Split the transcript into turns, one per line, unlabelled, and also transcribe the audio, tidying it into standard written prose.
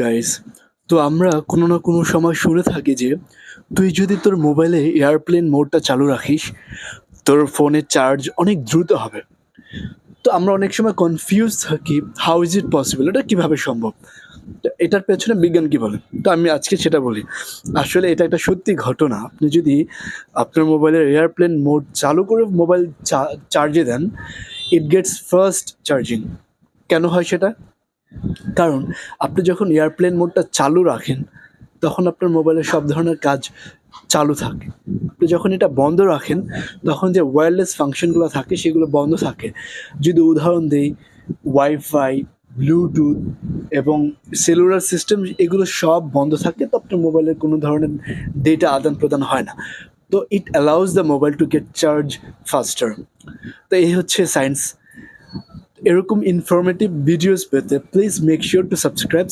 Guys, তো আমরা কোনো না কোনো সময় শুনে থাকি যে তুই যদি তোর মোবাইলে এয়ারপ্লেন মোডটা চালু রাখিস তোর ফোনের চার্জ অনেক দ্রুত হবে। তো আমরা অনেক সময় কনফিউজ থাকি, হাউ ইজ ইট পসিবল, এটা কিভাবে সম্ভব, তো এটার পেছনে বিজ্ঞান কি বলে। তো আমি আজকে সেটা বলি। আসলে এটা একটা সত্যি ঘটনা। আপনি যদি আপনার মোবাইলের এয়ারপ্লেন মোড চালু করে মোবাইল চার্জে দেন, ইট গেটস ফার্স্ট চার্জিং। কেন হয় সেটা? কারণ আপনি যখন এয়ারপ্লেন মোডটা চালু রাখেন তখন আপনার মোবাইলের সব ধরনের কাজ চালু থাকে। আপনি যখন এটা বন্ধ রাখেন তখন যে ওয়্যারলেস ফাংশনগুলো থাকে সেগুলো বন্ধ থাকে। যদি উদাহরণ দেই, ওয়াইফাই, ব্লুটুথ এবং সেলুলার সিস্টেম এগুলো সব বন্ধ থাকে, তো আপনার মোবাইলের কোনো ধরনের ডেটা আদান প্রদান হয় না। তো ইট allows the mobile to get charge ফাস্টার। তো এই হচ্ছে সায়েন্স। এরকম ইনফরমেটিভ ভিডিওস পেতে please make sure to subscribe.